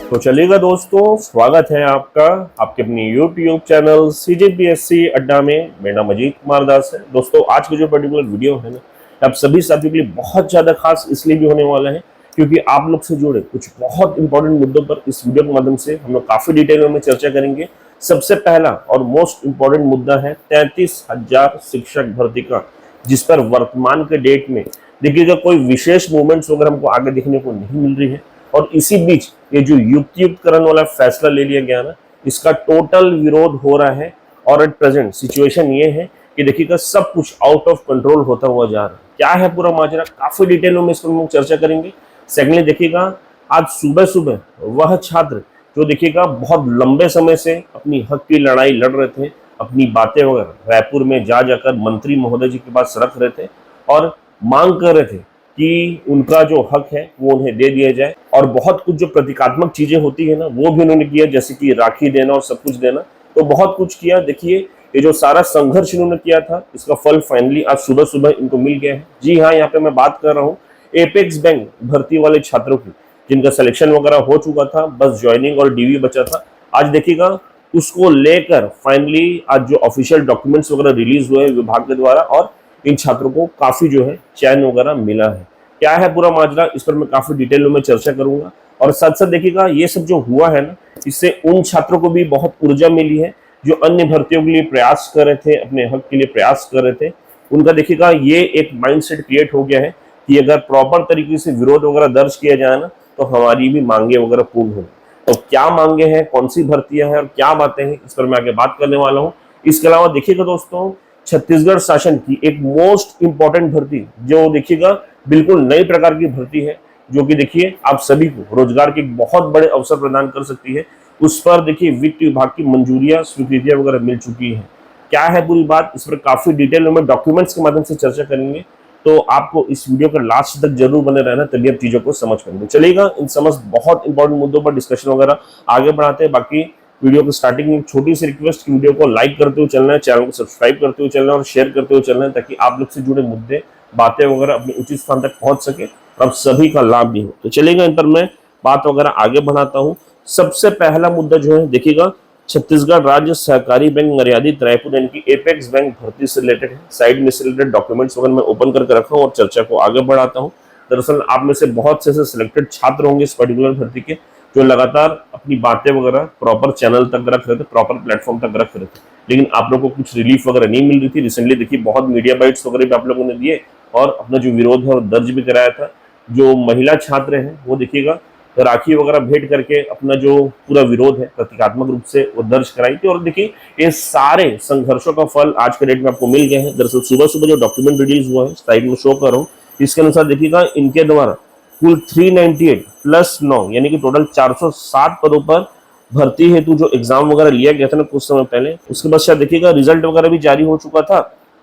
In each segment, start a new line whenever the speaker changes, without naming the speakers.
तो चलिएगा दोस्तों, स्वागत है आपका आपके अपनी YouTube चैनल CGPSC अड्डा में। मेरा नाम अजीत कुमार दास है। दोस्तों, आज का जो पर्टिकुलर वीडियो है ना, आप सभी साथियों के लिए बहुत ज़्यादा खास इसलिए भी होने वाला है क्योंकि आप लोग से जुड़े कुछ बहुत इंपॉर्टेंट मुद्दों पर इस वीडियो के माध्यम से हम लोग काफ़ी डिटेल में चर्चा करेंगे। सबसे पहला और मोस्ट इम्पॉर्टेंट मुद्दा है 33,000 शिक्षक भर्ती का, जिस पर वर्तमान के डेट में देखिएगा कोई विशेष मूवमेंट्स वगैरह हमको आगे देखने को नहीं मिल रही है। और इसी बीच ये जो युक्तियुक्तकरण वाला फैसला ले लिया गया ना, इसका टोटल विरोध हो रहा है। और एट प्रेजेंट सिचुएशन ये है कि देखिएगा सब कुछ आउट ऑफ कंट्रोल होता हुआ जा रहा है। क्या है पूरा माजरा, काफी डिटेलों में इस पर हम चर्चा करेंगे। सेकेंडली देखिएगा, आज सुबह सुबह वह छात्र जो देखिएगा बहुत लंबे समय से अपनी हक की लड़ाई लड़ रहे थे, अपनी बातें वगैरह रायपुर में जा जाकर मंत्री महोदय जी के पास रख रहे थे और मांग कर रहे थे कि उनका जो हक है वो उन्हें दे दिया जाए। और बहुत कुछ जो प्रतीकात्मक चीजें होती है ना, वो भी उन्होंने किया, जैसे कि राखी देना और सब कुछ देना, तो बहुत कुछ किया। देखिए, ये जो सारा संघर्ष इन्होंने किया था, इसका फल फाइनली आज सुबह सुबह इनको मिल गया है। जी हाँ, यहाँ पे मैं बात कर रहा हूँ एपेक्स बैंक भर्ती वाले छात्रों की, जिनका सिलेक्शन वगैरह हो चुका था, बस ज्वाइनिंग और डीवी बचा था। आज देखिएगा उसको लेकर फाइनली आज जो ऑफिशियल डॉक्यूमेंट्स वगैरह रिलीज हुए विभाग के द्वारा, और इन छात्रों को काफी जो है चयन वगैरह मिला है। क्या है पूरा माजरा, इस पर मैं काफी डिटेल में चर्चा करूंगा। और साथ साथ देखिएगा, ये सब जो हुआ है ना, इससे उन छात्रों को भी बहुत ऊर्जा मिली है जो अन्य भर्तियों के लिए प्रयास कर रहे थे, अपने हक के लिए प्रयास कर रहे थे। उनका देखिएगा ये एक माइंडसेट क्रिएट हो गया है कि अगर प्रॉपर तरीके से विरोध वगैरह दर्ज किया जाए ना, तो हमारी भी मांगे वगैरह पूर्ण हो। तो क्या मांगे हैं, कौन सी भर्तियां हैं और क्या बातें हैं, इस पर मैं आगे बात करने वाला हूँ। इसके अलावा देखिएगा दोस्तों, छत्तीसगढ़ शासन की एक मोस्ट इंपॉर्टेंट भर्ती जो देखिएगा बिल्कुल नई प्रकार की भर्ती है, जो कि देखिए आप सभी को रोजगार के एक बहुत बड़े अवसर प्रदान कर सकती है। उस पर देखिए वित्त विभाग की मंजूरियां स्वीकृतियां वगैरह मिल चुकी है। क्या है पूरी बात, इस पर काफी डिटेल में डॉक्यूमेंट्स के माध्यम से चर्चा करेंगे। तो आपको इस वीडियो के लास्ट तक जरूर बने रहना, तभी आप चीजों को समझ पाएंगे। चलेगा, इन समस्त बहुत इंपॉर्टेंट मुद्दों पर डिस्कशन वगैरह आगे बढ़ाते हैं। बाकी वीडियो के स्टार्टिंग में छोटी सी रिक्वेस्ट कि वीडियो को लाइक करते हुए चलना है, चैनल को सब्सक्राइब करते हुए चलना है और शेयर करते हुए चलना है, ताकि आप लोग से जुड़े मुद्दे बातें वगैरह अपने उचित स्थान तक पहुंच सके और आप सभी का लाभ भी हो। तो चलेगा, इन पर मैं बात वगैरह आगे बढ़ाता हूँ। सबसे पहला मुद्दा जो है देखिएगा, छत्तीसगढ़ राज्य सहकारी बैंक मर्यादित रायपुर यानी कि एपेक्स बैंक भर्ती से रिलेटेड है। साइड में से रिलेटेड डॉक्यूमेंट्स वगैरह मैं ओपन करके रखा हूँ और चर्चा को आगे बढ़ाता हूँ। दरअसल आप में से बहुत से सिलेक्टेड छात्र होंगे इस पर्टिकुलर भर्ती के, जो लगातार अपनी बातें वगैरह प्रॉपर चैनल तक रख रहे थे, प्रॉपर प्लेटफॉर्म तक रख रहे थे, लेकिन आप लोगों को कुछ रिलीफ वगैरह नहीं मिल रही थी। रिसेंटली देखिए बहुत मीडिया बाइट्स वगैरह भी आप लोगों ने दिए और अपना जो विरोध है वो दर्ज भी कराया था। जो महिला छात्र हैं वो देखिएगा राखी वगैरह भेंट करके अपना जो पूरा विरोध है प्रतीकात्मक रूप से वो दर्ज कराई थी। और देखिए ये सारे संघर्षों का फल आज के डेट में आपको मिल गया है। दरअसल सुबह सुबह जो डॉक्यूमेंट रिलीज हुआ है, साइड में शो कर रहा हूँ, इसके अनुसार देखिएगा इनके द्वारा कुल 398 प्लस 9 यानी कि टोटल 407 पदों पर भर्ती हेतु जो एग्जाम वगैरह लिया गया था ना कुछ समय पहले, उसके बाद शायद देखिएगा रिजल्ट वगैरह भी जारी हो चुका था।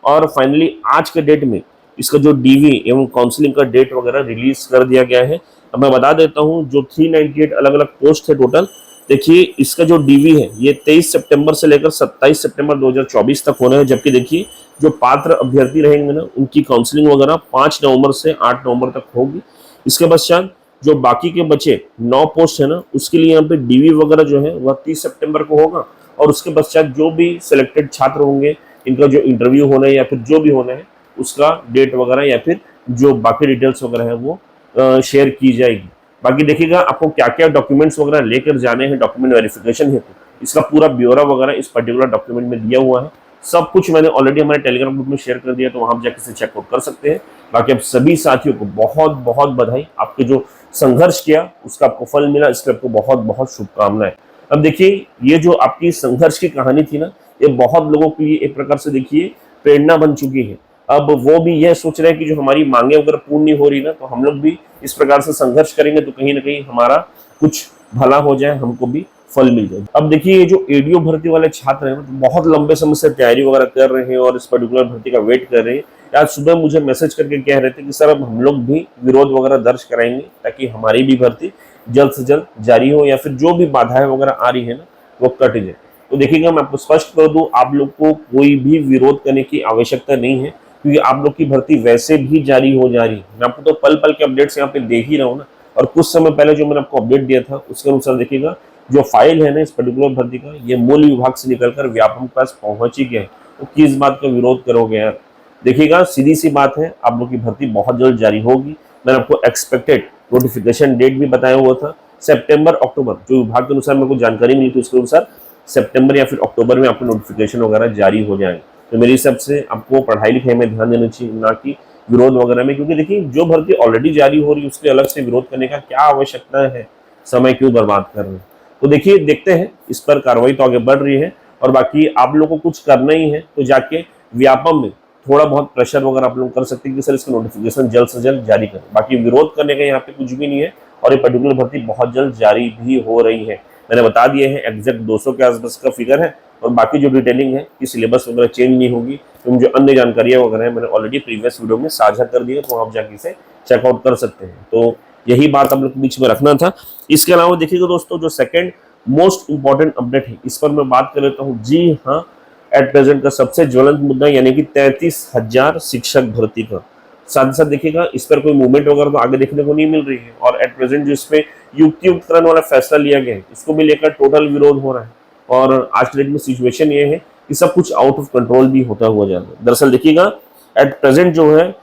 और फाइनली आज के डेट में इसका जो डीवी एवं काउंसलिंग का डेट वगैरह रिलीज कर दिया गया है। अब मैं बता देता हूं, जो 398 अलग अलग पोस्ट है टोटल, देखिए इसका जो डीवी है ये 23 सितंबर से लेकर 27 सितंबर 2024 तक होना है। जबकि देखिए जो पात्र अभ्यर्थी रहेंगे ना, उनकी काउंसलिंग वगैरह 5 नवंबर से 8 नवंबर तक होगी। इसके पश्चात जो बाकी के बचे 9 पोस्ट है ना, उसके लिए यहाँ पे डीवी वगैरह जो है वह 30 सितंबर को होगा। और उसके पश्चात जो भी सिलेक्टेड छात्र होंगे, इनका जो इंटरव्यू होना है या फिर जो भी होना है, उसका डेट वगैरह या फिर जो बाकी डिटेल्स वगैरह है वो शेयर की जाएगी। बाकी देखिएगा आपको क्या क्या डॉक्यूमेंट्स वगैरह लेकर जाने हैं डॉक्यूमेंट वेरिफिकेशन हेतु, इसका पूरा ब्यौरा वगैरह इस पर्टिकुलर डॉक्यूमेंट में दिया हुआ है। सब कुछ मैंने ऑलरेडी हमारे टेलीग्राम ग्रुप में शेयर कर दिया, तो वहां जाकर से चेकआउट कर सकते हैं। बाकी आप सभी साथियों को बहुत बहुत बधाई, आपके जो संघर्ष किया उसका आपको फल मिला, इसके आपको बहुत बहुत शुभकामनाएं। अब देखिए ये जो आपकी संघर्ष की कहानी थी ना, ये बहुत लोगों के लिए एक प्रकार से देखिए प्रेरणा बन चुकी है। अब वो भी यह सोच रहे हैं कि जो हमारी मांगे अगर पूर्ण नहीं हो रही ना, तो हम लोग भी इस प्रकार से संघर्ष करेंगे तो कहीं ना कहीं हमारा कुछ भला हो जाए, हमको भी फल मिल जाए। अब देखिए ये जो एडीओ भर्ती वाले छात्र हैं, बहुत लंबे समय से तैयारी वगैरह कर रहे हैं और इस पर्टिकुलर भर्ती का वेट कर रहे हैं। आज सुबह मुझे मैसेज करके कह रहे थे कि सर अब हम लोग भी विरोध वगैरह दर्ज कराएंगे, ताकि हमारी भी भर्ती जल्द से जल्द जारी हो या फिर जो भी बाधाएं वगैरह आ रही है ना वो कट जाए। तो देखिएगा मैं आपको स्पष्ट कर दूं, आप लोग को कोई भी विरोध करने की आवश्यकता नहीं है, क्योंकि आप लोग की भर्ती वैसे भी जारी हो जा रही है। मैं आपको तो पल पल के अपडेट्स यहाँ पे देख ही रहा हूँ ना, और कुछ समय पहले जो मैंने आपको अपडेट दिया था उसके अनुसार देखिएगा जो फाइल है ना इस पर्टिकुलर भर्ती का, ये मूल विभाग से निकलकर व्यापम के पास पहुंच ही गया है। तो किस बात का विरोध करोगे यार। देखिएगा सीधी सी बात है, आप लोग की भर्ती बहुत जल्द जारी होगी। मैंने आपको एक्सपेक्टेड नोटिफिकेशन डेट भी बताया हुआ था, सितंबर अक्टूबर, जो विभाग के अनुसार मेरे को जानकारी मिली थी उसके अनुसार सितंबर या फिर अक्टूबर में आपको नोटिफिकेशन वगैरह जारी हो जाए। तो मेरे हिसाब से आपको पढ़ाई लिखाई में ध्यान देना चाहिए, ना कि विरोध वगैरह में, क्योंकि देखिए जो भर्ती ऑलरेडी जारी हो रही है उसके अलग से विरोध करने का क्या आवश्यकता है, समय क्यों बर्बाद कर रहे हैं। तो देखिए देखते हैं, इस पर कार्रवाई तो आगे बढ़ रही है, और बाकी आप लोगों को कुछ करना ही है तो जाके व्यापम में थोड़ा बहुत प्रेशर वगैरह आप लोग कर सकते हैं कि सर इसका नोटिफिकेशन जल्द से जल्द जारी करें। बाकी विरोध करने का यहाँ पे कुछ भी नहीं है, और ये पर्टिकुलर भर्ती बहुत जल्द जारी भी हो रही है। मैंने बता दिए हैं एग्जैक्ट 200 के आसपास का फिगर है, और बाकी जो डिटेलिंग है कि सिलेबस वगैरह चेंज नहीं होगी, तो जो अन्य जानकारियां वगैरह है मैंने ऑलरेडी प्रीवियस वीडियो में साझा कर दी है, तो आप जाके इसे चेकआउट कर सकते हैं। तो यही बात आप लोग के बीच में रखना था। इसके अलावा देखिएगा दोस्तों, जो सेकंड मोस्ट इंपॉर्टेंट अपडेट है इस पर मैं बात कर लेता हूँ। जी हाँ, एट प्रेजेंट का सबसे ज्वलंत मुद्दा यानी कि 33,000 शिक्षक भर्ती का। साथ साथ देखिएगा इस पर कोई मूवमेंट वगैरह तो आगे देखने को नहीं मिल रही है, और एट प्रेजेंट जो इसमें युक्तियुक्तकरण वाला फैसला लिया गया है इसको भी लेकर टोटल विरोध हो रहा है, और आज के डेट में सिचुएशन ये है कि सब कुछ आउट ऑफ कंट्रोल भी होता हुआ जा रहा है। दरअसल देखिएगा एट प्रेजेंट जो है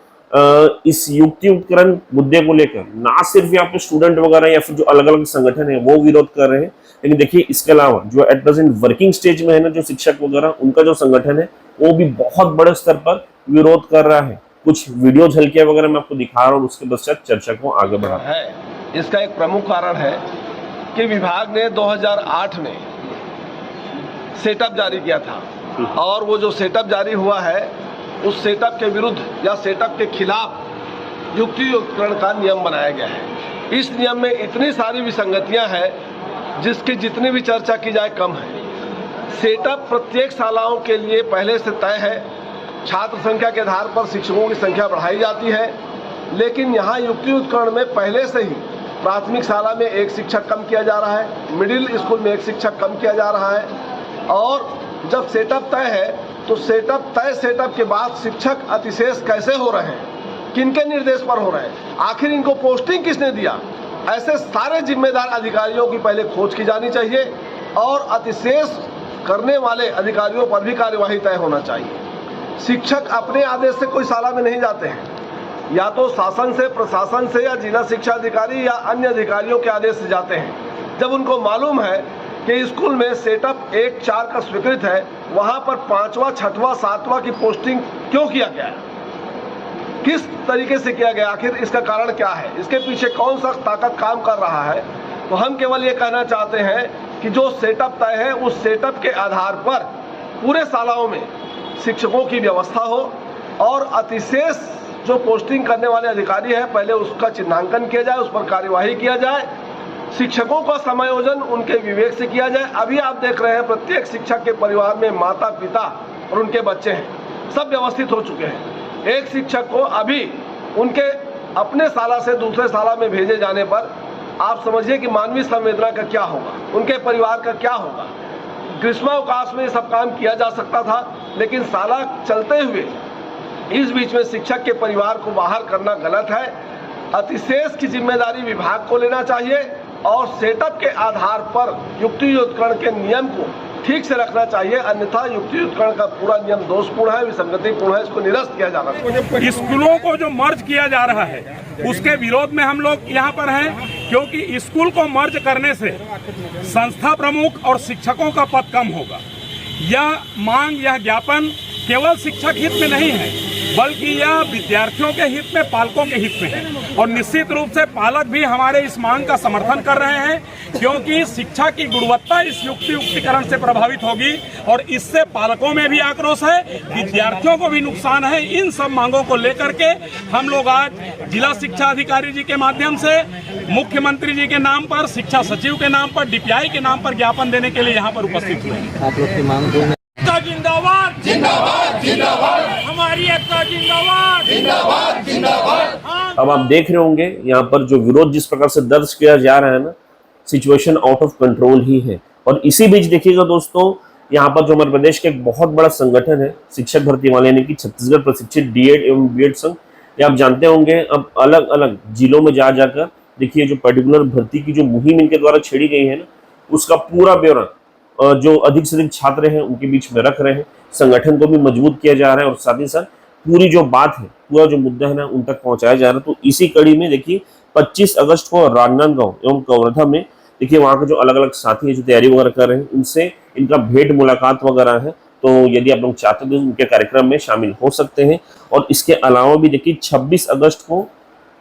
इस युक्तियुक्तकरण मुद्दे को लेकर ना सिर्फ यहाँ पे स्टूडेंट वगैरह या फिर जो अलग अलग संगठन है वो विरोध कर रहे हैं, लेकिन देखिए इसके अलावा जो एट प्रेजेंट वर्किंग स्टेज में है ना जो शिक्षक वगैरह, उनका जो संगठन है वो भी बहुत बड़े स्तर पर विरोध कर रहा है। कुछ वीडियो झलकियां वगैरह मैं आपको दिखा रहा हूँ, उसके पश्चात चर्चा को आगे बढ़ा
है। इसका एक प्रमुख कारण है कि विभाग ने 2008 में सेटअप जारी किया था, और वो जो सेटअप जारी हुआ है उस सेटअप के विरुद्ध या सेटअप के खिलाफ युक्तियुक्तकरण का नियम बनाया गया है। इस नियम में इतनी सारी विसंगतियां हैं जिसकी जितनी भी चर्चा की जाए कम है। सेटअप प्रत्येक शालाओं के लिए पहले से तय है, छात्र संख्या के आधार पर शिक्षकों की संख्या बढ़ाई जाती है, लेकिन यहाँ युक्तियुक्तकरण में पहले से ही प्राथमिक शाला में एक शिक्षक कम किया जा रहा है, मिडिल स्कूल में एक शिक्षक कम किया जा रहा है, और जब सेटअप तय है तो सेटअप के बाद शिक्षक अतिशेष कैसे हो रहे हैं, किनके निर्देश पर हो रहे हैं, आखिर इनको पोस्टिंग किसने दिया, ऐसे सारे जिम्मेदार अधिकारियों की पहले खोज की जानी चाहिए, और अतिशेष करने वाले अधिकारियों पर भी कार्यवाही तय होना चाहिए। शिक्षक अपने आदेश से कोई शाला में नहीं जाते हैं, या तो शासन से, प्रशासन से, या जिला शिक्षा अधिकारी या अन्य अधिकारियों के आदेश से जाते हैं। जब उनको मालूम है कि स्कूल में सेटअप 1-4 का स्वीकृत है, वहां पर 5वां, 6वां, 7वां की पोस्टिंग क्यों किया गया है, किस तरीके से किया गया, आखिर इसका कारण क्या है, इसके पीछे कौन सा ताकत काम कर रहा है। तो हम केवल ये कहना चाहते हैं कि जो सेटअप तय है उस सेटअप के आधार पर पूरे शालाओं में शिक्षकों की व्यवस्था हो, और अतिशेष जो पोस्टिंग करने वाले अधिकारी है पहले उसका चिन्हांकन किया जाए, उस पर कार्यवाही किया जाए, शिक्षकों का समायोजन उनके विवेक से किया जाए। अभी आप देख रहे हैं प्रत्येक शिक्षक के परिवार में माता पिता और उनके बच्चे हैं, सब व्यवस्थित हो चुके हैं। एक शिक्षक को अभी उनके अपने शाला से दूसरे शाला में भेजे जाने पर आप समझिए कि मानवीय संवेदना का क्या होगा, उनके परिवार का क्या होगा। ग्रीष्मावकाश में ये सब काम किया जा सकता था, लेकिन शाला चलते हुए इस बीच में शिक्षक के परिवार को बाहर करना गलत है। अतिशेष की जिम्मेदारी विभाग को लेना चाहिए, और सेटअप के आधार पर युक्तियुक्तकरण के नियम को ठीक से रखना चाहिए, अन्यथा युक्तियुक्तकरण का पूरा नियम दोषपूर्ण है, विसंगतिपूर्ण है, इसको निरस्त किया जाना चाहिए।
स्कूलों को जो मर्ज किया जा रहा है उसके विरोध में हम लोग यहाँ पर हैं, क्योंकि स्कूल को मर्ज करने से संस्था प्रमुख और शिक्षकों का पद कम होगा। यह मांग, यह ज्ञापन केवल शिक्षक हित में नहीं है, बल्कि यह विद्यार्थियों के हित में, पालकों के हित में है, और निश्चित रूप से पालक भी हमारे इस मांग का समर्थन कर रहे हैं, क्योंकि शिक्षा की गुणवत्ता इस युक्तियुक्तिकरण से प्रभावित होगी, और इससे पालकों में भी आक्रोश है, विद्यार्थियों को भी नुकसान है। इन सब मांगों को लेकर के हम लोग आज जिला शिक्षा अधिकारी जी के माध्यम से, मुख्यमंत्री जी के नाम पर, शिक्षा सचिव के नाम पर, DPI के नाम पर ज्ञापन देने के लिए यहाँ पर उपस्थित हुए हैं।
आप लोग की मांग
जिंदाबाद, जिंदाबाद, जिंदाबाद, हमारी एकता जिंदाबाद, जिंदाबाद, जिंदाबाद।
अब आप देख रहे होंगे यहाँ पर जो विरोध जिस प्रकार से दर्ज किया जा रहा है ना, सिचुएशन आउट ऑफ कंट्रोल ही है। और इसी बीच देखिएगा दोस्तों, यहाँ पर जो हमारे प्रदेश का एक बहुत बड़ा संगठन है शिक्षक भर्ती वाले, यानी कि छत्तीसगढ़ प्रशिक्षित डीएड एवं बीएड संघ, ये आप जानते होंगे, अब अलग अलग जिलों में जा जाकर देखिए जो पर्टिकुलर भर्ती की जो मुहिम इनके द्वारा छेड़ी गई है ना, उसका पूरा ब्यौरा जो अधिक से अधिक छात्र हैं उनके बीच में रख रहे हैं। संगठन को भी मजबूत किया जा रहा है और साथ ही साथ पूरी जो बात है, पूरा जो मुद्दा है ना, उन तक पहुंचाया जा रहा है। तो इसी कड़ी में देखिए 25 अगस्त को राजनांदगांव एवं कवर्धा में देखिए वहाँ के जो अलग अलग साथी हैं जो तैयारी वगैरह कर रहे हैं, उनसे इनका भेंट मुलाकात वगैरह है। तो यदि आप लोग चाहते तो उनके कार्यक्रम में शामिल हो सकते हैं। और इसके अलावा भी देखिए 26 अगस्त को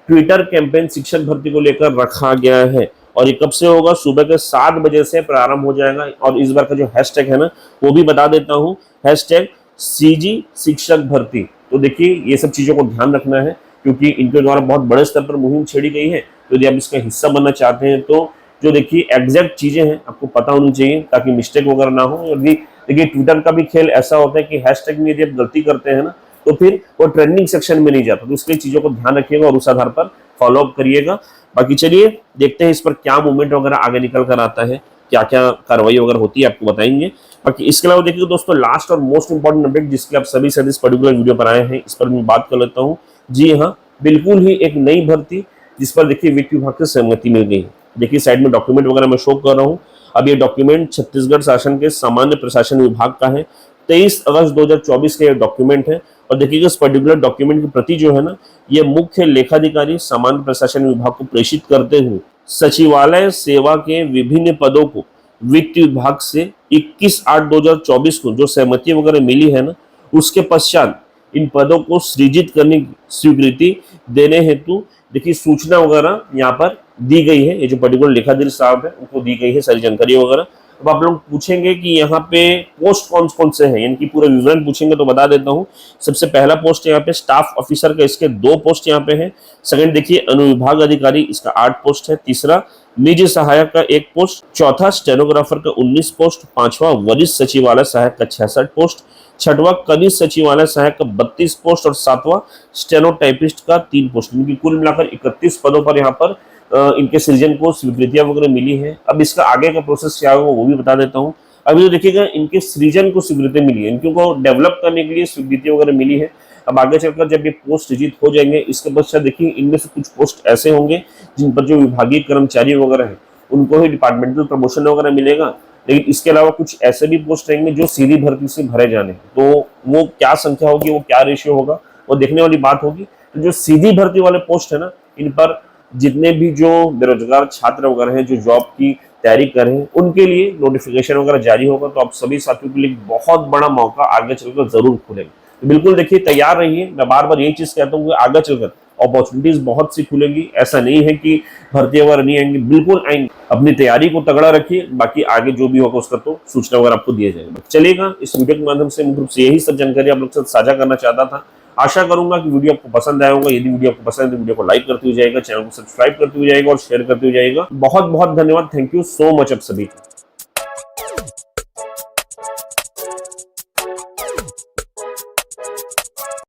ट्विटर कैंपेन शिक्षक भर्ती को लेकर रखा गया है और ये कब से होगा, सुबह के 7 बजे से प्रारंभ हो जाएगा। और इस बार का जो हैशटैग है ना, वो भी बता देता हूँ, हैशटैग सीजी शिक्षक भर्ती। तो देखिए ये सब चीजों को ध्यान रखना है क्योंकि इनके द्वारा बहुत बड़े स्तर पर मुहिम छेड़ी गई है। तो यदि आप इसका हिस्सा बनना चाहते हैं तो जो देखिए एग्जैक्ट चीजें हैं आपको पता होनी चाहिए ताकि मिस्टेक वगैरह ना हो। यदि देखिए ट्विटर का भी खेल ऐसा होता है कि हैशटैग में यदि आप गलती करते हैं ना, तो फिर वो ट्रेंडिंग सेक्शन में नहीं जाता। तो इसलिए चीजों को ध्यान रखिएगा और उस आधार पर फॉलो अप करिएगा। बाकी चलिए देखते हैं इस पर क्या मूवमेंट वगैरह आगे निकल कर आता है, क्या क्या कार्रवाई वगैरह होती है, आपको बताएंगे। बाकी इसके अलावा देखिए दोस्तों, लास्ट और मोस्ट इंपॉर्टेंट अपडेट जिसके आप सभी से इस पर्टिकुलर वीडियो पर आए हैं, इस पर मैं बात कर लेता हूँ। जी हाँ, बिल्कुल ही एक नई भर्ती जिस पर देखिए वित्त विभाग से सहमति मिल गई है। देखिए साइड में डॉक्यूमेंट वगैरह मैं शो कर रहा हूँ। अब ये डॉक्यूमेंट छत्तीसगढ़ शासन के सामान्य प्रशासन विभाग का है। 23 अगस्त 2024 का ये डॉक्यूमेंट है। और देखिएगा इस पर्टिकुलर डॉक्यूमेंट की प्रति जो है ना, ये मुख्य लेखाधिकारी सामान्य प्रशासन विभाग को प्रेषित करते हुए सचिवालय सेवा के विभिन्न पदों को वित्त विभाग से 21/8/2024 को जो सहमति वगैरह मिली है ना, उसके पश्चात इन पदों को सृजित करने की स्वीकृति देने हेतु देखिए सूचना वगैरह यहाँ पर दी गई है। ये जो पर्टिकुलर लेखाधीश साहब है उनको दी गई है सारी जानकारी वगैरह। अब आप लोग पूछेंगे कि यहाँ पे पोस्ट कौन कौन से हैं, यानी कि पूरा विवरण पूछेंगे तो बता देता हूँ। सबसे पहला पोस्ट यहाँ पे स्टाफ ऑफिसर का, इसके 2 पोस्ट यहाँ पे है। सेकंड देखिए अनुविभाग अधिकारी, इसका 8 पोस्ट है। तीसरा निजी सहायक का 1 पोस्ट। चौथा स्टेनोग्राफर का 19 पोस्ट। 5वां वरिष्ठ सचिवालय सहायक का 66 पोस्ट। 6वां कनिष्ठ सचिवालय सहायक का 32 पोस्ट और 7वां स्टेनोटाइपिस्ट का 3 पोस्ट। इनकी कुल मिलाकर 31 पदों पर यहाँ पर इनके सृजन को स्वीकृतियां वगैरह मिली है। अब इसका आगे का प्रोसेस क्या होगा वो भी बता देता हूँ। अभी तो देखिएगा इनके सृजन को स्वीकृति मिली है, इनको डेवलप करने के लिए स्वीकृति वगैरह मिली है। अब आगे चलकर जब ये पोस्ट सृजित हो जाएंगे, इसके पश्चात देखिए इनमें से कुछ पोस्ट ऐसे होंगे जिन पर जो विभागीय कर्मचारी वगैरह है उनको ही डिपार्टमेंटल प्रमोशन वगैरह मिलेगा। लेकिन इसके अलावा कुछ ऐसे भी पोस्ट रहेंगे जो सीधी भर्ती से भरे जाने, तो वो क्या संख्या होगी, वो क्या रेशियो होगा, वो देखने वाली बात होगी। तो जो सीधी भर्ती वाले पोस्ट है ना, इन पर जितने भी जो बेरोजगार छात्र वगैरह हैं जो जॉब की तैयारी कर रहे हैं, उनके लिए नोटिफिकेशन वगैरह जारी होगा। तो आप सभी साथियों के लिए बहुत बड़ा मौका आगे चलकर जरूर खुलेगा। तो बिल्कुल देखिए तैयार रहिए। मैं बार बार यही चीज कहता हूँ कि आगे चलकर अपॉर्चुनिटीज बहुत सी खुलेंगी। ऐसा नहीं है कि भर्ती वगैरह नहीं आएंगी, बिल्कुल आएंगी। अपनी तैयारी को तगड़ा रखिए, बाकी आगे जो भी होगा उसका तो सूचना वगैरह आपको दिया जाएगा। चलेगा, इस वीडियो के माध्यम से मुख्य रूप से यही सब जानकारी आप लोग के साथ साझा करना चाहता था। आशा करूंगा कि वीडियो आपको पसंद आया होगा। यदि वीडियो आपको पसंद है तो वीडियो को लाइक करते हुए जाएगा, चैनल को सब्सक्राइब करते हुए जाएगा और शेयर करते हुए जाएगा। बहुत बहुत धन्यवाद। थैंक यू सो मच आप सभी का।